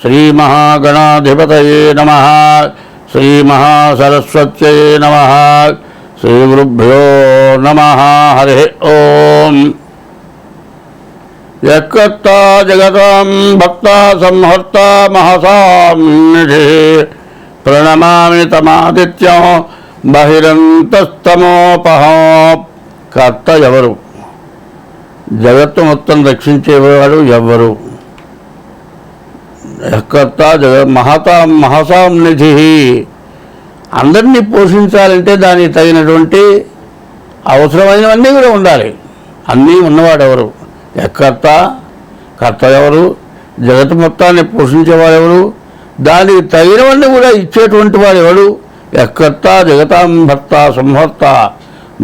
శ్రీమహాగణాధిపతయే నమః. శ్రీమహాసరస్వత్యై నమః. శ్రీగురుభ్యో నమః. హరి ఓం. యత్కర్తా జగతాం భక్తా సంహర్తా మహసాం నిధి ప్రణమామి తమాదిత్యం బహిరంతస్తమోపహం. కర్త ఎవరు? జగత్తు మొత్తం రక్షించేవాడు ఎవ్వరు? యత్కర్త మహసాం నిధి. అందరినీ పోషించాలంటే దానికి తగినటువంటి అవసరమైనవన్నీ కూడా ఉండాలి. అన్నీ ఉన్నవాడు ఎవరు? యత్కర్త, కర్త ఎవరు? జగత్తు మొత్తాన్ని పోషించేవాడు ఎవరు? దానికి తగినవన్నీ కూడా ఇచ్చేటువంటి వాడు ఎవడు? యత్కర్త జగతాం భర్త సంహర్త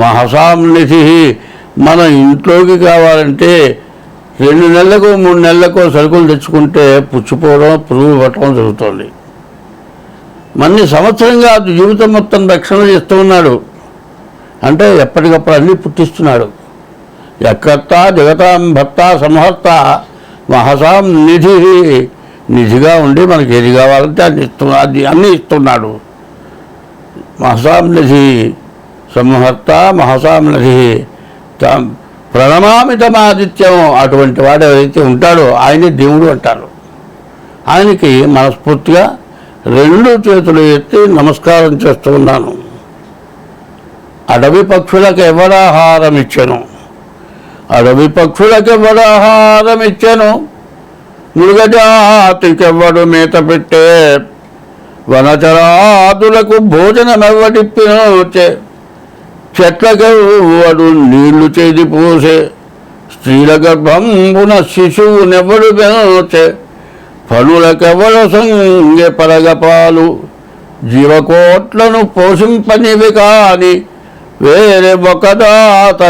మహసాం నిధి. మన ఇంట్లోకి కావాలంటే 2 నెలలకు 3 నెలలకు సరుకులు తెచ్చుకుంటే పుచ్చిపోవడం, పురుగు పట్టడం జరుగుతుంది. మన్ని సంవత్సరంగా జీవితం మొత్తం రక్షణ చేస్తూ ఉన్నాడు అంటే ఎప్పటికప్పుడు అన్నీ పుట్టిస్తున్నాడు. యత్కర్త జగతాం భర్త సంహర్త మహసాం నిధి. నిధిగా ఉండి మనకి ఏది కావాలంటే అన్నీ ఇస్తున్నాడు. మహసాం నిధి సంహర్త మహసాం నిధి. ప్రణమామి తమాదిత్యం. అటువంటి వాడు ఎవరైతే ఉంటాడో ఆయనే దేవుడు అంటారు. ఆయనకి మనస్ఫూర్తిగా 2 చేతులు ఎత్తి నమస్కారం చేస్తూ ఉన్నాను. అడవి పక్షులకు ఎవరాహారం ఇచ్చెను? అడవి పక్షులకు ఎవరాహారం ఇచ్చెను? మృగజాతికెవ్వడు మేత పెట్టే? వనచరాదులకు భోజనమెవ్వడిప్పినోచే? చెట్లకెవ్వడు నీళ్లు చేది పోసే? స్త్రీల గర్భంబున శిశువునెవ్వడు పెనోచే? పనులకెవ్వడు సంగె పరగపాలు? జీవకోట్లను పోషింపనివి కాని వేరే ఒకదాత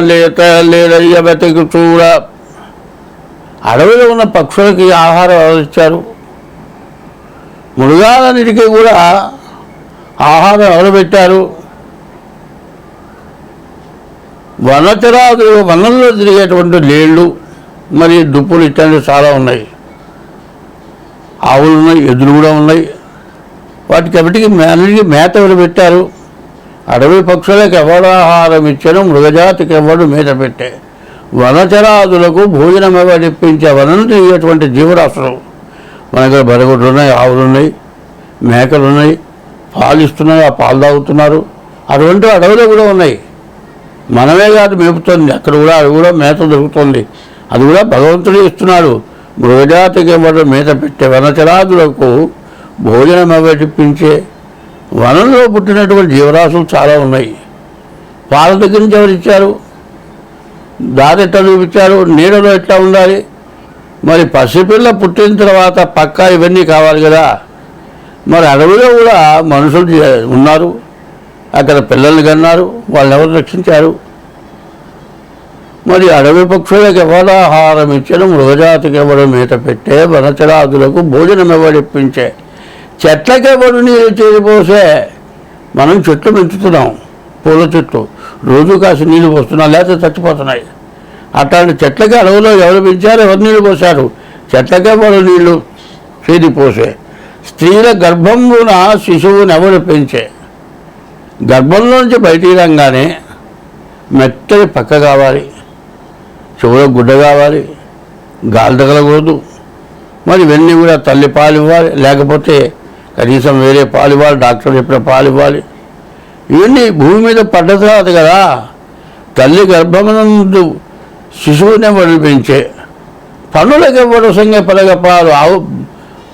లేరయ్య వెతికి చూడ. అడవిలో ఉన్న పక్షులకి ఆహారం ఎవరు ఇచ్చారు? మృగాలన్నిటికీ కూడా ఆహారం ఎవరు పెట్టారు? వనచరాదులు, వనంలో తిరిగేటువంటి లేళ్ళు, మరి దుప్పులు ఇట్లాంటివి చాలా ఉన్నాయి. ఆవులు ఉన్నాయి, ఎద్దులు కూడా ఉన్నాయి. వాటికి అన్నిటికీ మేత ఎవరు పెట్టారు? అడవి పక్షులకు ఎవడు ఆహారం ఇచ్చాను? మృగజాతికి ఎవడు మేత పెట్టే? వనచరాదులకు భోజనం ఎవడిప్పించే? వనం తిరిగేటువంటి జీవరాశులు మన దగ్గర బరగొడ్లు ఉన్నాయి, ఆవులు ఉన్నాయి, మేకలు ఉన్నాయి, పాలు ఇస్తున్నాయి, ఆ పాలు తాగుతున్నారు. అటువంటి అడవిలో కూడా ఉన్నాయి. మనమే కాదు మేపుతుంది, అక్కడ కూడా అది కూడా మేత దొరుకుతుంది. అది కూడా భగవంతుడు ఇస్తున్నాడు. మృగజాతికి ఎవరు మేత పెట్టే? వనచరాదులకు భోజనం ఎవడిప్పించే? వనంలో పుట్టినటువంటి జీవరాశులు చాలా ఉన్నాయి. పాల దగ్గర నుంచి ఎవరు ఇచ్చారు? దారి ఎట్లా చూపించారు? నీడలో ఎట్లా ఉండాలి? మరి పసిపిల్ల పుట్టిన తర్వాత పక్కా ఇవన్నీ కావాలి కదా. మరి అడవిలో కూడా మనుషులు ఉన్నారు, అక్కడ పిల్లల్ని కన్నారు, వాళ్ళని ఎవరు రక్షించారు? మరి అడవి పక్షులకు ఎవరు ఆహారం ఇచ్చారు? మృగజాతికి ఎవరు మేత పెట్టే? వనచరాదులకు భోజనం ఎవడిప్పించే? చెట్లకెవడు నీళ్ళు చేరిపోసే? మనం చెట్లు పెంచుతున్నాం, పూల చెట్లు, రోజు కాసి నీళ్ళు పోస్తున్నాం, లేకపోతే చచ్చిపోతున్నాయి. అట్లాంటి చెట్లకి అడవిలో ఎవరు పెంచారు? ఎవరు నీళ్ళు పోశారు? చెట్లకెవడు నీళ్లు చేరిపోసే? స్త్రీల గర్భంబున శిశువుని ఎవరు పెంచే? గర్భంలోంచి బయటికి రంగానే మెత్తని పక్క కావాలి, చెవులో గుడ్డ కావాలి, గాలి తగలకూడదు. మరి ఇవన్నీ కూడా తల్లి పాలు ఇవ్వాలి, లేకపోతే కనీసం వేరే పాలు ఇవ్వాలి, డాక్టర్ చెప్పిన పాలు ఇవ్వాలి. ఇవన్నీ భూమి మీద పడ్డ తర్వాత కదా. తల్లి గర్భమునందు శిశువునే వడి పెంచే? పనులకు ఎవడు సంగే పలగ పాలు?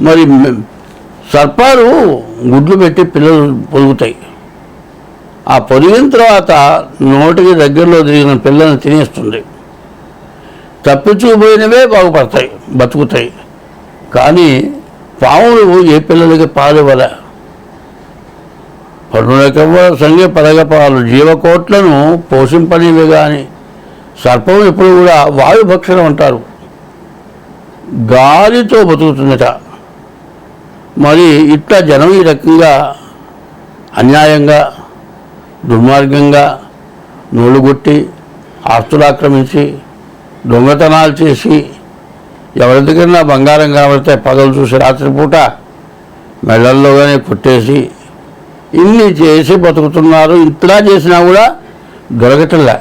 మరి సర్పాలు గుడ్లు పెట్టి పిల్లలు పొదుగుతాయి. ఆ పొదిగిన తర్వాత నోటికి దగ్గరలో తిరిగిన పిల్లల్ని తినేస్తుంది. తప్పించుకుపోయినవే బాగుపడతాయి, బతుకుతాయి. కానీ పాములు ఏ పిల్లలకి పాలు ఇవ్వలే. పనులకెవ్వ సంగే పరగపాలు? జీవకోట్లను పోషింపనివి కానీ. సర్పం ఎప్పుడు కూడా వాయుభక్షణం అంటారు, గాలితో బతుకుతుందట. మరి ఇట్లా జనం ఈ రకంగా అన్యాయంగా, దుర్మార్గంగా నోళ్ళు కొట్టి, ఆస్తులు ఆక్రమించి, దొంగతనాలు చేసి ఎవరి దగ్గర బంగారం కనబడితే పగలు చూసి రాత్రిపూట మెడల్లోగానే కొట్టేసి ఇన్ని చేసి బతుకుతున్నారు. ఇట్లా చేసినా కూడా దొరకటంలే.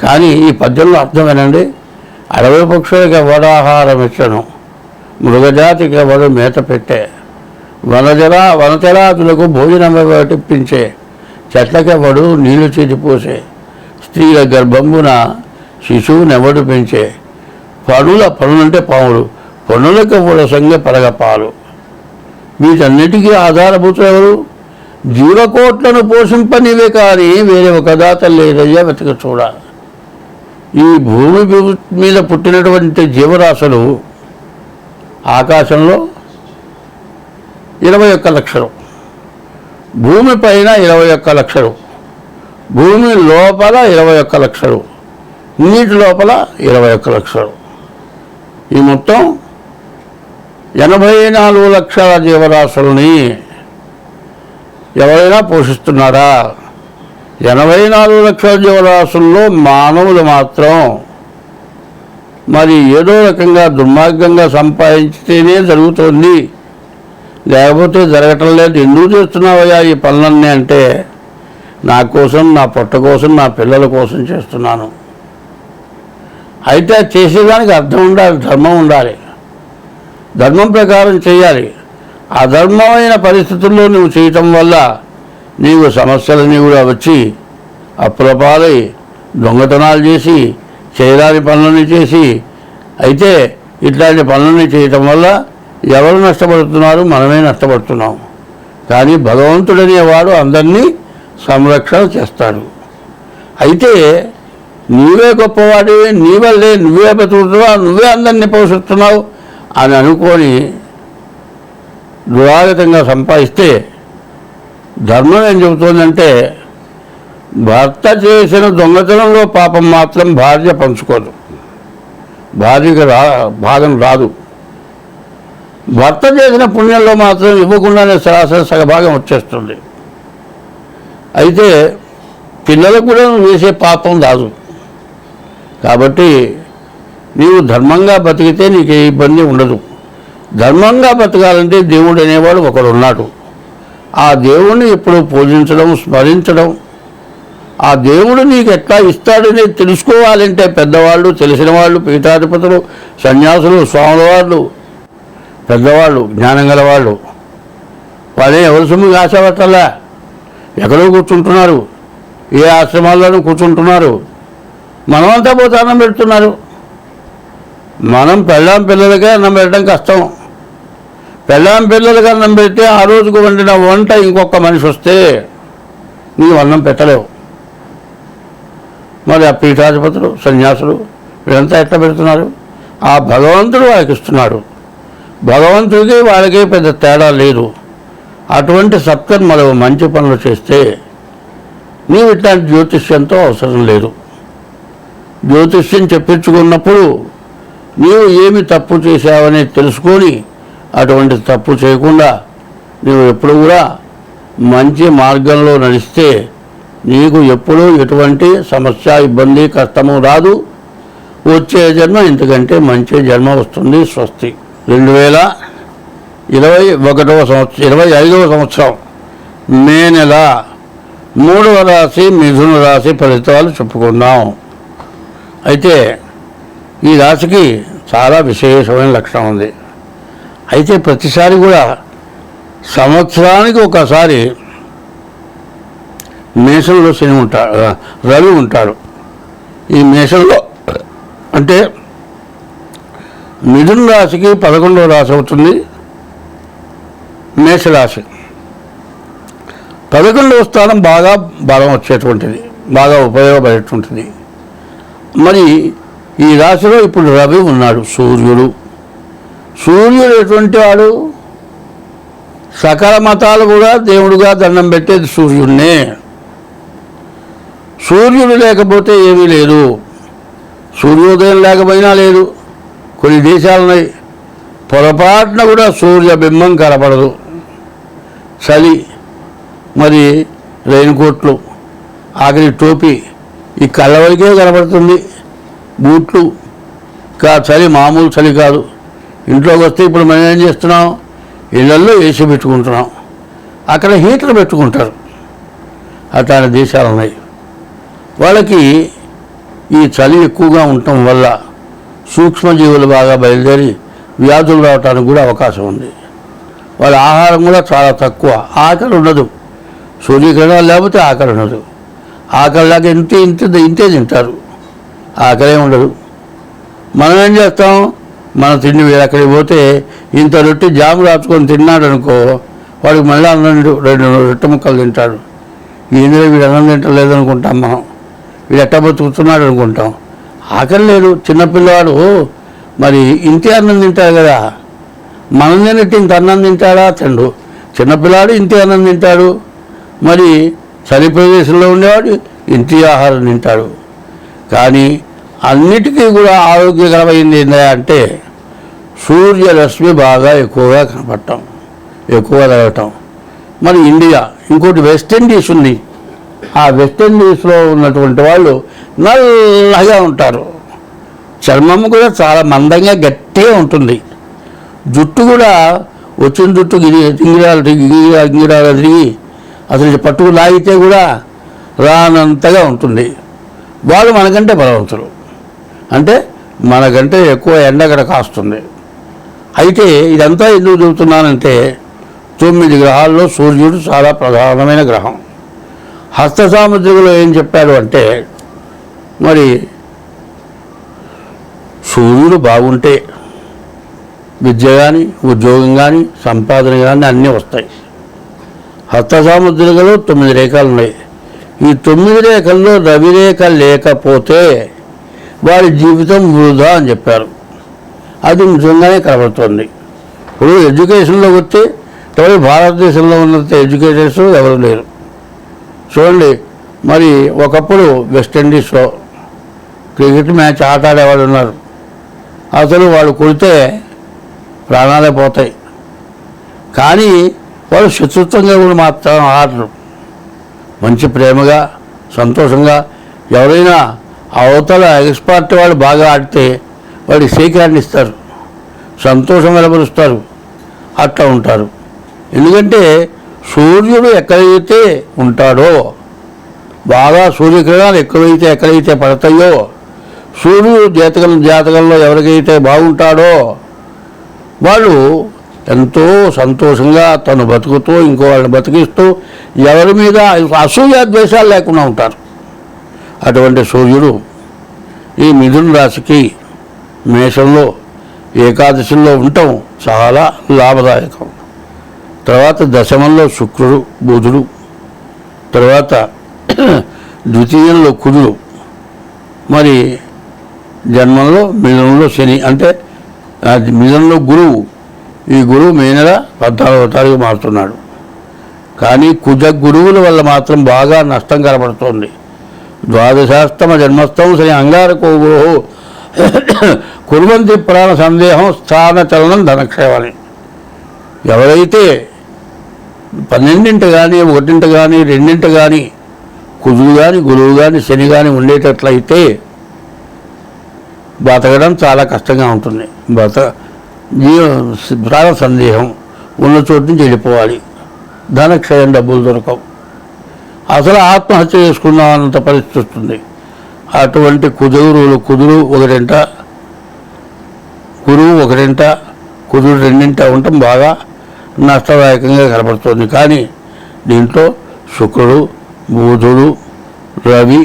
కానీ ఈ పద్యంలో అర్థమేనండి, అడవి పక్షులకు ఎవడు ఆహారం ఇచ్చను, మృగజాతికి ఎవడు మేత పెట్టే, వనచరాతులకు భోజనం వడ్డించే, చెట్లకెవడు నీళ్లు చేతిపోసే, స్త్రీల గర్భంబున శిశువునెవడు పెంచే, పనులంటే పాములు, పనులకెవడు సంగ పరగపాలు. వీటన్నిటికీ ఆధారభూతులు ఎవరు? జీవకోట్లను పోషింపనివే కానీ వేరే ఒక దాత లేదయ్యా వెతక చూడ. ఈ భూమి మీద పుట్టినటువంటి జీవరాశులు ఆకాశంలో 21 లక్షలు, భూమి పైన 21 లక్షలు, భూమి లోపల 21 లక్షలు, నీటి లోపల 21 లక్షలు. ఈ మొత్తం 84 లక్షల జీవరాశులని ఎవరైనా పోషిస్తున్నారా? 84 లక్షల జీవరాశుల్లో మానవులు మాత్రం మరి ఏదో రకంగా దుర్మార్గంగా సంపాదించితేనే జరుగుతుంది, లేకపోతే జరగటం లేదు. ఎందుకు చేస్తున్నావయ్యా ఈ పనులన్నీ అంటే, నా కోసం, నా పొట్ట కోసం, నా పిల్లల కోసం చేస్తున్నాను. అయితే చేసేదానికి అర్థం ఉండాలి, ధర్మం ఉండాలి, ధర్మం ప్రకారం చేయాలి. అధర్మమైన పరిస్థితుల్లో నువ్వు చేయటం వల్ల నీవు సమస్యలని కూడా వచ్చి అప్పులపాలై దొంగతనాలు చేసి చేయరాని పనులని చేసి, అయితే ఇట్లాంటి పనులని చేయటం వల్ల ఎవరు నష్టపడుతున్నారు? మనమే నష్టపడుతున్నాం. కానీ భగవంతుడనేవాడు అందరినీ సంరక్షణ చేస్తాడు. అయితే నీవే గొప్పవాడివి, నీ వల్లే నువ్వే బతుకుతున్నావు, నువ్వే అందరినీ పోషిస్తున్నావు అని అనుకొని దురాగతంగా సంపాదిస్తే ధర్మం ఏం చెబుతోందంటే, భర్త చేసిన దొంగతనంలో పాపం మాత్రం భార్య పంచుకోదు, భార్యకి భాగం రాదు. భర్త చేసిన పుణ్యంలో మాత్రం ఇవ్వకుండానే సరాసరి సగభాగం వచ్చేస్తుంది. అయితే పిల్లలకు కూడా నువ్వు వేసే పాపం రాదు. కాబట్టి నీవు ధర్మంగా బతికితే నీకు ఏ ఇబ్బంది ఉండదు. ధర్మంగా బతకాలంటే దేవుడు అనేవాడు ఒకడు ఉన్నాడు. ఆ దేవుణ్ణి ఎప్పుడు పూజించడం, స్మరించడం, ఆ దేవుడు నీకు ఎట్లా ఇస్తాడని తెలుసుకోవాలంటే పెద్దవాళ్ళు, తెలిసిన వాళ్ళు, పీఠాధిపతులు, సన్యాసులు, స్వాముల వాళ్ళు, పెద్దవాళ్ళు, జ్ఞానం గలవాళ్ళు, వాళ్ళే ఎవరి సొమ్ముకి ఆశపట్టాలా, ఎక్కడో కూర్చుంటున్నారు, ఏ ఆశ్రమాల్లోనూ కూర్చుంటున్నారు. మనమంతా పోతే అన్నం పెడుతున్నారు. మనం పిల్లలకే అన్నం పెట్టడం కష్టం. పిల్లలకి అన్నం పెడితే ఆ రోజుకు వండిన వంట ఇంకొక మనిషి వస్తే నీవు అన్నం పెట్టలేవు. మరి ఆ పీఠాధిపతులు, సన్యాసులు వీళ్ళంతా ఎట్లా పెడుతున్నారు? ఆ భగవంతుడు వాళ్ళకి ఇస్తున్నాడు. భగవంతుడికి వాళ్ళకి పెద్ద తేడా లేదు. అటువంటి సత్కర్మలు, మంచి పనులు చేస్తే నీవు ఇట్లాంటి జ్యోతిష్యంతో అవసరం లేదు. జ్యోతిష్యం చెప్పించుకున్నప్పుడు నీవు ఏమి తప్పు చేశావని తెలుసుకొని అటువంటి తప్పు చేయకుండా నీవు ఎప్పుడు కూడా మంచి మార్గంలో నడిస్తే నీకు ఎప్పుడూ ఎటువంటి సమస్య, ఇబ్బంది, కష్టము రాదు. వచ్చే జన్మ ఇంతకంటే మంచి జన్మ వస్తుంది. స్వస్తి. 2025వ సంవత్సరం మే నెల 3వ రాశి మిథున రాశి ఫలితాలు చెప్పుకుందాం. అయితే ఈ రాశికి చాలా విశేషమైన లక్షణం ఉంది. అయితే ప్రతిసారి కూడా సంవత్సరానికి ఒకసారి మేషంలో శని ఉంటాడు, రవి ఉంటాడు. ఈ మేషంలో అంటే మిథున రాశికి 11వ రాశి అవుతుంది మేషరాశి. 11వ స్థానం బాగా బలం వచ్చేటువంటిది, బాగా ఉపయోగపడేటువంటిది. మరి ఈ రాశిలో ఇప్పుడు రవి ఉన్నాడు, సూర్యుడు. సూర్యుడు ఎటువంటి వాడు? సకల మతాలు కూడా దేవుడుగా దండం పెట్టేది సూర్యుడినే. సూర్యుడు లేకపోతే ఏమీ లేదు. సూర్యోదయం లేకపోయినా లేదు. కొన్ని దేశాలున్నాయి, పొరపాటున కూడా సూర్యబింబం కనపడదు. చలి, మరి రెయిన్ కోట్లు, ఆఖరి టోపీ ఈ కళ్ళ వరకే కనపడుతుంది. బూట్లు చలి మామూలు చలి కాదు. ఇంట్లోకి వస్తే ఇప్పుడు మనం ఏం చేస్తున్నాం, ఇళ్ళల్లో ఏసీ పెట్టుకుంటున్నాం, అక్కడ హీటర్ పెట్టుకుంటారు. అట్లాంటి దేశాలు ఉన్నాయి. వాళ్ళకి ఈ చలి ఎక్కువగా ఉండటం వల్ల సూక్ష్మజీవులు బాగా బయలుదేరి వ్యాధులు రావడానికి కూడా అవకాశం ఉంది. వాళ్ళ ఆహారం కూడా చాలా తక్కువ, ఆకలి ఉండదు. సూర్యకిరణాలు లేకపోతే ఆకలి ఉండదు. ఆకలి లాగా ఇంతే తింటారు, ఆకలే ఉండదు. మనం ఏం చేస్తాం, మన తిండి ఎక్కడికి పోతే ఇంత రొట్టె జాము రాచుకొని తిన్నాడు అనుకో, వాడికి మళ్ళీ అన్నం 2 రొట్టె ముక్కలు తింటాడు. ఇందులో వీడు అన్నం తింటలేదు అనుకుంటాం, మనం వీడు ఎట్ట బతుకుతున్నాడు అనుకుంటాం. ఆకలి లేదు. చిన్నపిల్లవాడు మరి ఇంతే అన్నం తింటాడు కదా, మనం తిన్నట్టు ఇంత అన్నం తింటాడా? తిండు. చిన్నపిల్లాడు ఇంతే అన్నం తింటాడు. మరి చలి ప్రదేశంలో ఉండేవాడు ఇంటి ఆహారం తింటాడు. కానీ అన్నిటికీ కూడా ఆరోగ్యకరమైంది ఏంటంటే సూర్యరశ్మి బాగా ఎక్కువగా కనపడటం, ఎక్కువగా తగలటం. మరి ఇండియా, ఇంకోటి వెస్టిండీస్ ఉంది. ఆ వెస్టిండీస్లో ఉన్నటువంటి వాళ్ళు నల్లగా ఉంటారు. చర్మం కూడా చాలా మందంగా గట్టిగా ఉంటుంది. జుట్టు కూడా వచ్చిన జుట్టు గింగిరాలు తిరిగి అసలు పట్టుకు లాగితే కూడా రానంతగా ఉంటుంది. వాళ్ళు మనకంటే బలవంతులు, అంటే మనకంటే ఎక్కువ ఎండ అక్కడ కాస్తుంది. అయితే ఇదంతా ఎందుకు చెబుతున్నానంటే 9 గ్రహాల్లో సూర్యుడు చాలా ప్రధానమైన గ్రహం. హస్త సాముద్రికలో ఏం చెప్పాడు అంటే, మరి సూర్యుడు బాగుంటే విద్య కానీ, ఉద్యోగం కానీ, సంపాదన కానీ అన్నీ వస్తాయి. హస్త సాముద్రికలో 9 రేఖలు ఉన్నాయి. ఈ 9 రేఖల్లో రవిరేఖ లేకపోతే వారి జీవితం వృధా అని చెప్పారు. అది నిజంగానే కనబడుతుంది. ఇప్పుడు ఎడ్యుకేషన్లోకి వస్తే ఎవరు భారతదేశంలో ఉన్నంత ఎడ్యుకేటర్స్ ఎవరు లేరు. చూడండి, మరి ఒకప్పుడు వెస్టిండీస్లో క్రికెట్ మ్యాచ్ ఆట ఆడేవాళ్ళు ఉన్నారు. అసలు వాళ్ళు కొడితే ప్రాణాలే పోతాయి. కానీ వాళ్ళు శత్రుత్వంగా కూడా మాత్రం ఆడరు. మంచి ప్రేమగా, సంతోషంగా, ఎవరైనా అవతల ఎక్స్పర్ట్ వాళ్ళు బాగా ఆడితే వాడికి షేక్ హ్యాండ్ ఇస్తారు, సంతోషం వెలబరుస్తారు, అట్లా ఉంటారు. ఎందుకంటే సూర్యుడు ఎక్కడైతే ఉంటాడో, బాగా సూర్యకిరణాలు ఎక్కడైతే పడతాయో, సూర్యుడు జాతకంలో ఎవరికైతే బాగుంటాడో వాళ్ళు ఎంతో సంతోషంగా తను బతుకుతూ ఇంకో వాళ్ళని బతికిస్తూ ఎవరి మీద అసూయ ద్వేషాలు లేకుండా ఉంటారు. అటువంటి సూర్యుడు ఈ మిథున రాశికి మేషంలో ఏకాదశిలో ఉండటం చాలా లాభదాయకం. తర్వాత దశమంలో శుక్రుడు బుధుడు, తర్వాత ద్వితీయంలో కుజుడు, మరి జన్మంలో మిథునంలో శని, అంటే మిథునంలో గురువు. ఈ గురువు మే నెల 14వ తారీఖు మారుతున్నాడు. కానీ కుజ గురువుల వల్ల మాత్రం బాగా నష్టం కనబడుతోంది. ద్వాదశాస్తమ జన్మస్థం శ్రీ అంగారకో గురు కుర్వంతి ప్రాణ సందేహం స్థాన చలనం ధనక్షేమని. ఎవరైతే 12ంట కానీ 1ంట కానీ 2ంట కానీ కుజుడు కానీ గురువు కానీ శని కానీ ఉండేటట్లయితే బతకడం చాలా కష్టంగా ఉంటుంది. ప్రాణ సందేహం ఉన్న చోటు నుంచి వెళ్ళిపోవాలి, ధనక్షయం, డబ్బులు దొరకవు, అసలు ఆత్మహత్య చేసుకుందామన్నంత పరిస్థితి వస్తుంది. అటువంటి కుదురు 1ంట, గురువు 1ంట, కుదురు 2ంట ఉండటం బాగా నష్టదాయకంగా కనబడుతుంది. కానీ దీంట్లో శుక్రుడు, బుధుడు, రవి,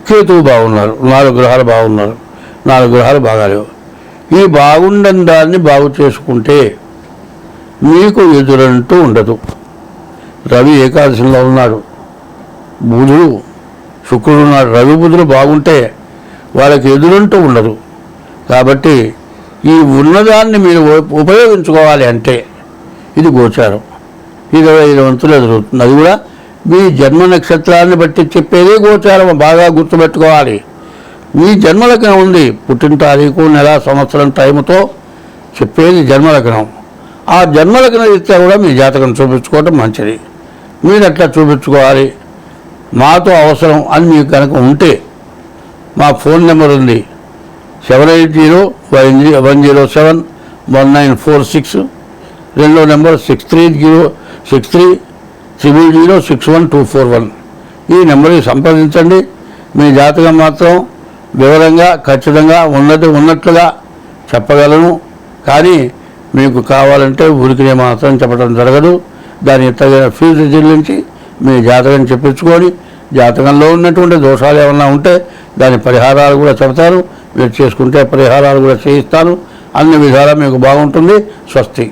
కేతువు బాగున్నారు. 4 గ్రహాలు బాగున్నారు. 4 గ్రహాలు బాగాలేవు. ఈ బాగుండని దాన్ని బాగు చేసుకుంటే మీకు ఎదురంటూ ఉండదు. రవి ఏకాదశంలో ఉన్నాడు, బుధుడు శుక్రుడు ఉన్నాడు. రవి బుధుడు బాగుంటే వాళ్ళకి ఎదురంటూ ఉండదు. కాబట్టి ఈ ఉన్నదాన్ని మీరు ఉపయోగించుకోవాలి అంటే ఇది గోచారం 25 వంతులు ఎదురవుతుంది. అది కూడా మీ జన్మ నక్షత్రాన్ని బట్టి చెప్పేదే గోచారం. బాగా గుర్తుపెట్టుకోవాలి. మీ జన్మలగ్నం ఉంది, పుట్టిన తారీఖు, నెల, సంవత్సరం, టైముతో చెప్పేది జన్మలగ్నం. ఆ జన్మలగ్న రీత్యా కూడా మీ జాతకం చూపించుకోవటం మంచిది. మీరు అట్లా చూపించుకోవాలి. మాతో అవసరం అని మీకు కనుక ఉంటే మా ఫోన్ నెంబర్ ఉంది, 780-107-1946. రెండో నెంబర్ 6300-61241. ఈ నెంబర్కి సంప్రదించండి. మీ జాతకం మాత్రం వివరంగా ఖచ్చితంగా ఉన్నట్లుగా చెప్పగలను. కానీ మీకు కావాలంటే ఊరికినే మాత్రం చెప్పడం జరగదు. దానికి తగిన ఫీజు చెల్లించి మీ జాతకం చెప్పించుకొని జాతకంలో ఉన్నటువంటి దోషాలు ఏమన్నా ఉంటే దాని పరిహారాలు కూడా చెబుతాను. మీరు చేసుకుంటే పరిహారాలు కూడా చేయిస్తాను. అన్ని విధాలా మీకు బాగుంటుంది. స్వస్తి.